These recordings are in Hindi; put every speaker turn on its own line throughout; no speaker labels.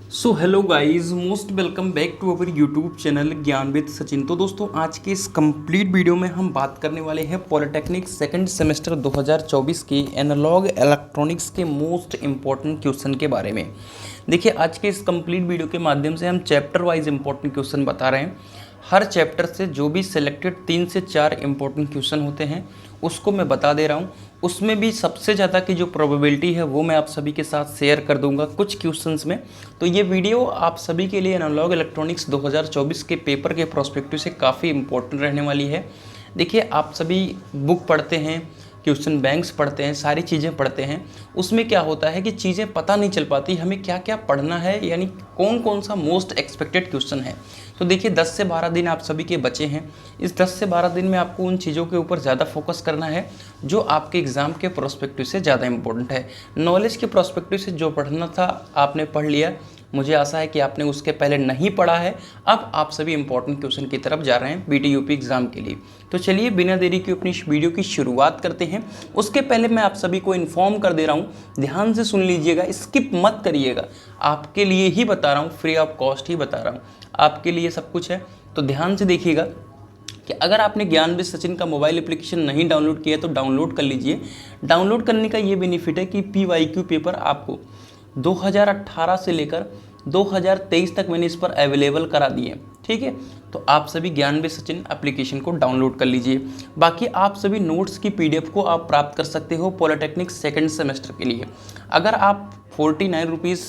So hello guys, most welcome back to our YouTube channel Gyan with Sachin. तो दोस्तों, आज के इस कंप्लीट वीडियो में हम बात करने वाले हैं पॉलिटेक्निक सेकंड सेमेस्टर 2024 के एनालॉग इलेक्ट्रॉनिक्स के मोस्ट इंपॉर्टेंट क्वेश्चन के बारे में। देखिए, आज के इस कंप्लीट वीडियो के माध्यम से हम चैप्टर वाइज इंपॉर्टेंट क्वेश्चन बता रहे हैं। हर चैप्टर से जो भी सिलेक्टेड 3 से 4 इंपॉर्टेंट क्वेश्चन होते हैं उसको मैं बता दे रहा हूँ। उसमें भी सबसे ज़्यादा की जो प्रोबेबिलिटी है वो मैं आप सभी के साथ शेयर कर दूंगा कुछ क्वेश्चंस में। तो ये वीडियो आप सभी के लिए एनालॉग इलेक्ट्रॉनिक्स 2024 के पेपर के प्रोस्पेक्टिव से काफ़ी इंपॉर्टेंट रहने वाली है। देखिए, आप सभी बुक पढ़ते हैं, क्वेश्चन बैंक्स पढ़ते हैं, सारी चीज़ें पढ़ते हैं। उसमें क्या होता है कि चीज़ें पता नहीं चल पाती हमें क्या क्या पढ़ना है, यानी कौन कौन सा मोस्ट एक्सपेक्टेड क्वेश्चन है। तो देखिए, 10 से 12 दिन आप सभी के बचे हैं। इस 10 से 12 दिन में आपको उन चीज़ों के ऊपर ज़्यादा फोकस करना है जो आपके एग्ज़ाम के प्रोस्पेक्टिव से ज़्यादा इंपॉर्टेंट है। नॉलेज के प्रोस्पेक्टिव से जो पढ़ना था आपने पढ़ लिया। मुझे आशा है कि आपने उसके पहले नहीं पढ़ा है। अब आप सभी इंपॉर्टेंट क्वेश्चन की तरफ जा रहे हैं बीटीयूपी एग्ज़ाम के लिए। तो चलिए, बिना देरी के अपनी इस वीडियो की शुरुआत करते हैं। उसके पहले मैं आप सभी को इन्फॉर्म कर दे रहा हूँ, ध्यान से सुन लीजिएगा, स्किप मत करिएगा। आपके लिए ही बता रहा हूँ, फ्री ऑफ कॉस्ट ही बता रहा हूँ, आपके लिए सब कुछ है। तो ध्यान से देखिएगा कि अगर आपने ज्ञान विद सचिन का मोबाइल एप्लीकेशन नहीं डाउनलोड किया तो डाउनलोड कर लीजिए। डाउनलोड करने का ये बेनिफिट है कि PYQ पेपर आपको 2018 से लेकर 2023 तक मैंने इस पर अवेलेबल करा दिए। ठीक है, तो आप सभी ज्ञान विद सचिन एप्लीकेशन को डाउनलोड कर लीजिए। बाकी आप सभी नोट्स की PDF को आप प्राप्त कर सकते हो पॉलिटेक्निक सेकंड सेमेस्टर के लिए। अगर आप 49 रुपीज़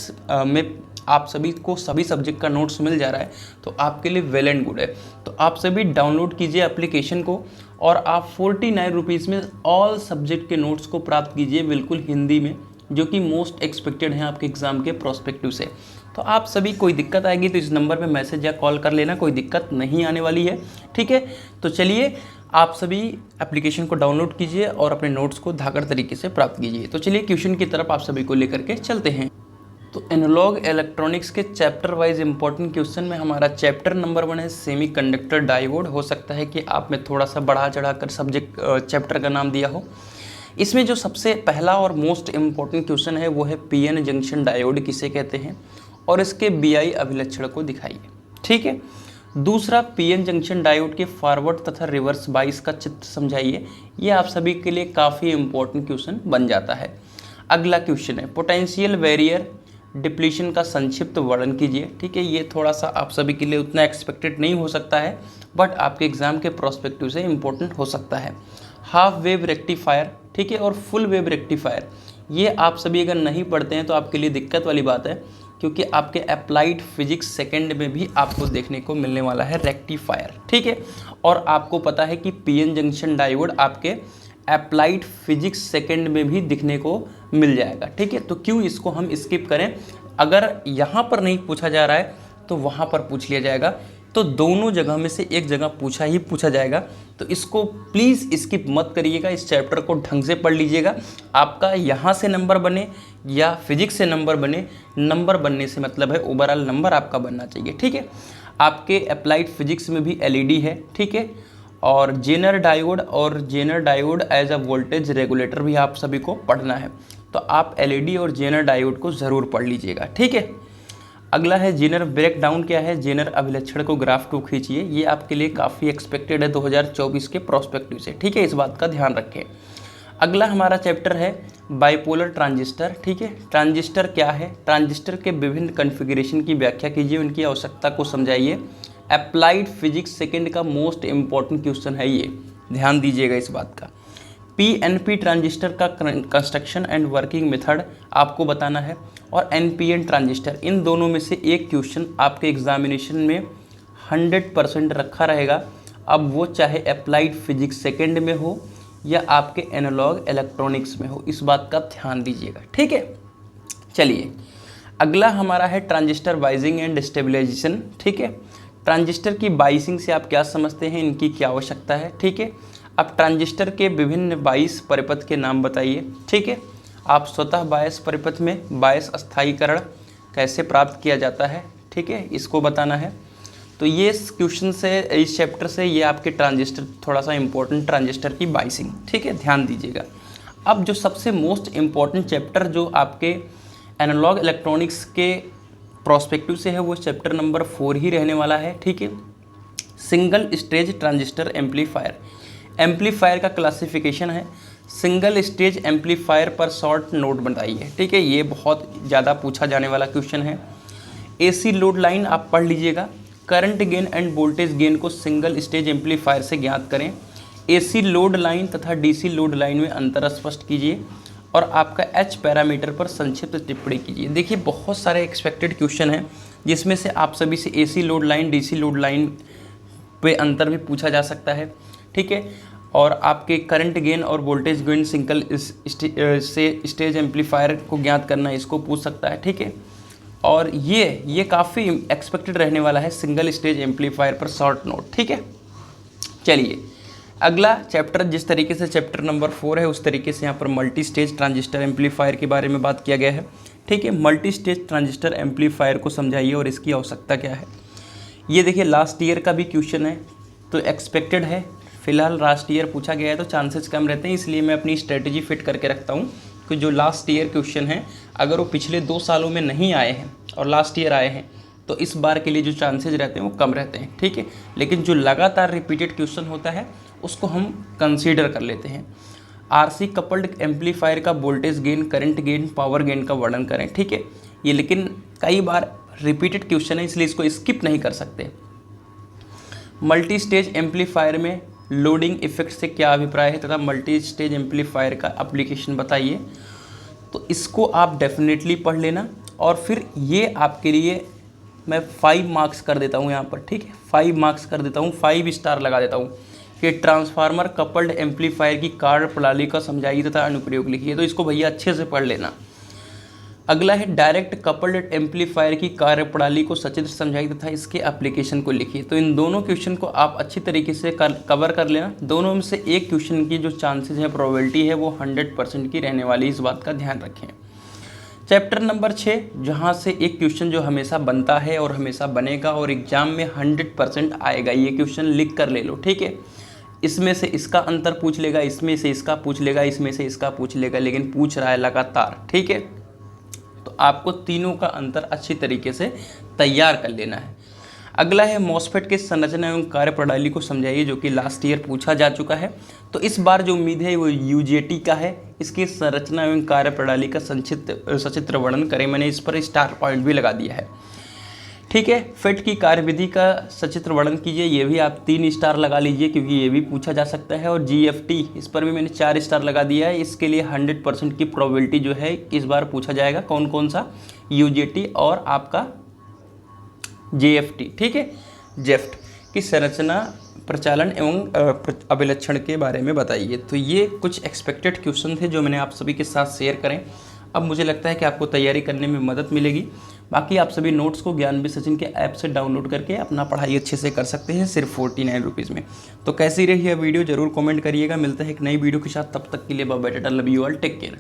में आप सभी को सभी सब्जेक्ट का नोट्स मिल जा रहा है तो आपके लिए वेल एंड गुड है। तो आप सभी डाउनलोड कीजिए एप्लीकेशन को और आप 49 रुपीज़ में ऑल सब्जेक्ट के नोट्स को प्राप्त कीजिए, बिल्कुल हिंदी में, जो कि मोस्ट एक्सपेक्टेड है आपके एग्ज़ाम के प्रोस्पेक्टिव से। तो आप सभी, कोई दिक्कत आएगी तो इस नंबर पे मैसेज या कॉल कर लेना, कोई दिक्कत नहीं आने वाली है। ठीक है, तो चलिए आप सभी एप्लीकेशन को डाउनलोड कीजिए और अपने नोट्स को धाकड़ तरीके से प्राप्त कीजिए। तो चलिए क्वेश्चन की तरफ आप सभी को लेकर के चलते हैं। तो एनालॉग इलेक्ट्रॉनिक्स के चैप्टर वाइज इंपॉर्टेंट क्वेश्चन में हमारा चैप्टर नंबर 1 है सेमीकंडक्टर डायोड। हो सकता है कि आप में थोड़ा सा बढ़ा चढ़ा कर सब्जेक्ट चैप्टर का नाम दिया हो। इसमें जो सबसे पहला और मोस्ट इम्पॉर्टेंट क्वेश्चन है वो है PN जंक्शन डायोड किसे कहते हैं और इसके BI अभिलक्षण को दिखाइए। ठीक है, दूसरा PN जंक्शन डायोड के फॉरवर्ड तथा रिवर्स बाइस का चित्र समझाइए। ये आप सभी के लिए काफ़ी इंपॉर्टेंट क्वेश्चन बन जाता है। अगला क्वेश्चन है पोटेंशियल बैरियर डिप्लीशन का संक्षिप्त वर्णन कीजिए। ठीक है, ये थोड़ा सा आप सभी के लिए उतना एक्सपेक्टेड नहीं हो सकता है, बट आपके एग्जाम के प्रोस्पेक्टिव से इंपॉर्टेंट हो सकता है। हाफ वेव रेक्टिफायर, ठीक है, और फुल वेव रेक्टिफायर, ये आप सभी अगर नहीं पढ़ते हैं तो आपके लिए दिक्कत वाली बात है, क्योंकि आपके अप्लाइड फिजिक्स सेकंड में भी आपको देखने को मिलने वाला है रेक्टिफायर। ठीक है, और आपको पता है कि PN जंक्शन डायोड आपके अप्लाइड फिजिक्स सेकंड में भी दिखने को मिल जाएगा। ठीक है, तो क्यों इसको हम स्किप करें? अगर यहाँ पर नहीं पूछा जा रहा है तो वहाँ पर पूछ लिया जाएगा। तो दोनों जगह में से एक जगह पूछा जाएगा। तो इसको प्लीज़ स्किप मत करिएगा, इस चैप्टर को ढंग से पढ़ लीजिएगा। आपका यहाँ से नंबर बने या फिजिक्स से नंबर बने, नंबर बनने से मतलब है ओवरऑल नंबर आपका बनना चाहिए। ठीक है, आपके अप्लाइड फिजिक्स में भी LED है। ठीक है, और Zener diode as a voltage regulator भी आप सभी को पढ़ना है। तो आप LED और जेनर डायोड को ज़रूर पढ़ लीजिएगा। ठीक है, अगला है जेनर ब्रेकडाउन क्या है, जेनर अभिलक्षण को ग्राफ 2 खींचिए। ये आपके लिए काफ़ी एक्सपेक्टेड है 2024 के प्रोस्पेक्टिव से। ठीक है, इस बात का ध्यान रखें। अगला हमारा चैप्टर है बाइपोलर ट्रांजिस्टर। ठीक है, ट्रांजिस्टर क्या है, ट्रांजिस्टर के विभिन्न कॉन्फ़िगरेशन की व्याख्या कीजिए, उनकी आवश्यकता को समझाइए। अप्लाइड फिजिक्स सेकंड का मोस्ट इंपॉर्टेंट क्वेश्चन है ये, ध्यान दीजिएगा इस बात का। PNP ट्रांजिस्टर का कंस्ट्रक्शन एंड वर्किंग मेथड आपको बताना है, और NPN ट्रांजिस्टर, इन दोनों में से एक क्वेश्चन आपके एग्जामिनेशन में 100% रखा रहेगा। अब वो चाहे अप्लाइड फिजिक्स सेकंड में हो या आपके एनालॉग इलेक्ट्रॉनिक्स में हो, इस बात का ध्यान दीजिएगा। ठीक है, चलिए अगला हमारा है ट्रांजिस्टर बाइजिंग एंड स्टेबलाइजेशन। ठीक है, ट्रांजिस्टर की बाइसिंग से आप क्या समझते हैं, इनकी क्या आवश्यकता है। ठीक है, अब ट्रांजिस्टर के विभिन्न बाइस परिपथ के नाम बताइए। ठीक है, आप स्वतः बायस परिपथ में बायस स्थायीकरण कैसे प्राप्त किया जाता है, ठीक है, इसको बताना है। तो ये इस क्वेश्चन से, इस चैप्टर से ये आपके ट्रांजिस्टर, थोड़ा सा इंपॉर्टेंट ट्रांजिस्टर की बाइसिंग। ठीक है, ध्यान दीजिएगा। अब जो सबसे मोस्ट इम्पॉर्टेंट चैप्टर जो आपके एनालॉग इलेक्ट्रॉनिक्स के प्रोस्पेक्टिव से है वो चैप्टर नंबर 4 ही रहने वाला है, ठीक है। Single stage transistor amplifier, amplifier का क्लासिफिकेशन है सिंगल स्टेज एम्पलीफायर पर शॉर्ट नोट बताइए, ठीक है। ये बहुत ज़्यादा पूछा जाने वाला क्वेश्चन है। एसी लोड लाइन आप पढ़ लीजिएगा। Current gain end voltage gain को सिंगल स्टेज एम्पलीफायर से ज्ञात करें। एसी लोड लाइन तथा डीसी लोड लाइन में अंतर स्पष्ट कीजिए और आपका एच पैरामीटर पर संक्षिप्त टिप्पणी कीजिए। देखिए बहुत सारे एक्सपेक्टेड क्वेश्चन हैं जिसमें से आप सभी से AC load line DC load line पे अंतर भी पूछा जा सकता है, ठीक है। और आपके करंट गेन और वोल्टेज गेन सिंगल से स्टेज एम्पलीफायर को ज्ञात करना, इसको पूछ सकता है, ठीक है। और ये काफ़ी एक्सपेक्टेड रहने वाला है सिंगल स्टेज एम्पलीफायर पर शॉर्ट नोट, ठीक है। चलिए अगला चैप्टर, जिस तरीके से चैप्टर नंबर 4 है उस तरीके से यहाँ पर मल्टी स्टेज ट्रांजिस्टर एम्पलीफायर के बारे में बात किया गया है, ठीक है। मल्टी स्टेज ट्रांजिस्टर एम्पलीफायर को समझाइए और इसकी आवश्यकता क्या है। ये देखिए लास्ट ईयर का भी क्वेश्चन है तो एक्सपेक्टेड है। फिलहाल लास्ट ईयर पूछा गया है तो चांसेस कम रहते हैं, इसलिए मैं अपनी स्ट्रेटजी फिट करके रखता हूँ कि जो लास्ट ईयर क्वेश्चन है अगर वो पिछले 2 सालों में नहीं आए हैं और लास्ट ईयर आए हैं तो इस बार के लिए जो चांसेस रहते हैं वो कम रहते हैं, ठीक है। लेकिन जो लगातार रिपीटेड क्वेश्चन होता है उसको हम कंसीडर कर लेते हैं। आरसी कपल्ड एम्पलीफायर का voltage gain, current gain, power gain का वर्णन करें, ठीक है। ये लेकिन कई बार रिपीटेड क्वेश्चन है इसलिए इसको स्किप नहीं कर सकते। मल्टी स्टेज एम्पलीफायर में लोडिंग इफेक्ट से क्या अभिप्राय है तथा मल्टी स्टेज एम्पलीफायर का एप्लीकेशन बताइए। तो इसको आप डेफिनेटली पढ़ लेना और फिर ये आपके लिए मैं 5 मार्क्स कर देता हूँ यहाँ पर, ठीक है। 5 मार्क्स कर देता हूँ, 5 स्टार लगा देता हूँ कि ट्रांसफार्मर कपल्ड एम्पलीफायर की कार्य प्रणाली का समझाइए तथा अनुप्रयोग लिखिए। तो इसको भैया अच्छे से पढ़ लेना। अगला है डायरेक्ट कपल्ड एम्पलीफायर की कार्य प्रणाली को सचित्र समझाइए तथा इसके एप्लीकेशन को लिखिए। तो इन दोनों क्वेश्चन को आप अच्छी तरीके से कवर कर लेना। दोनों में से एक क्वेश्चन की जो चांसेस है, प्रोबेबिलिटी है वो 100% की रहने वाली, इस बात का ध्यान रखें। चैप्टर नंबर 6, जहाँ से एक क्वेश्चन जो हमेशा बनता है और हमेशा बनेगा और एग्जाम में 100% आएगा, ये क्वेश्चन लिख कर ले लो, ठीक है। इसमें से इसका अंतर पूछ लेगा, इसमें से इसका पूछ लेगा, इसमें से इसका पूछ लेगा, लेकिन पूछ रहा है लगातार, ठीक है। तो आपको तीनों का अंतर अच्छी तरीके से तैयार कर लेना है। अगला है मॉसफेट के संरचना एवं कार्य प्रणाली को समझाइए, जो कि लास्ट ईयर पूछा जा चुका है। तो इस बार जो उम्मीद है वो यूजेटी का है। इसकी संरचना एवं कार्य प्रणाली का सचित्र वर्णन करें। मैंने इस पर स्टार पॉइंट भी लगा दिया है, ठीक है। फेट की कार्यविधि का सचित्र वर्णन कीजिए, ये भी आप 3 स्टार लगा लीजिए क्योंकि ये भी पूछा जा सकता है। और जीएफटी, इस पर भी मैंने 4 स्टार लगा दिया है। इसके लिए 100% की प्रोबेबिलिटी जो है इस बार पूछा जाएगा। कौन कौन सा? यूजेटी और आपका जेएफटी, ठीक है। जेफ्ट की संरचना, प्रचालन एवं अभिलक्षण के बारे में बताइए। तो ये कुछ एक्सपेक्टेड क्वेश्चन थे जो मैंने आप सभी के साथ शेयर करें। अब मुझे लगता है कि आपको तैयारी करने में मदद मिलेगी। बाकी आप सभी नोट्स को ज्ञानविद सचिन के ऐप से डाउनलोड करके अपना पढ़ाई अच्छे से कर सकते हैं, सिर्फ 49 रुपीज़ में। तो कैसी रही यह वीडियो ज़रूर कमेंट करिएगा। मिलता है एक नई वीडियो के साथ, तब तक के लिए bye bye, tata, love you all, take care.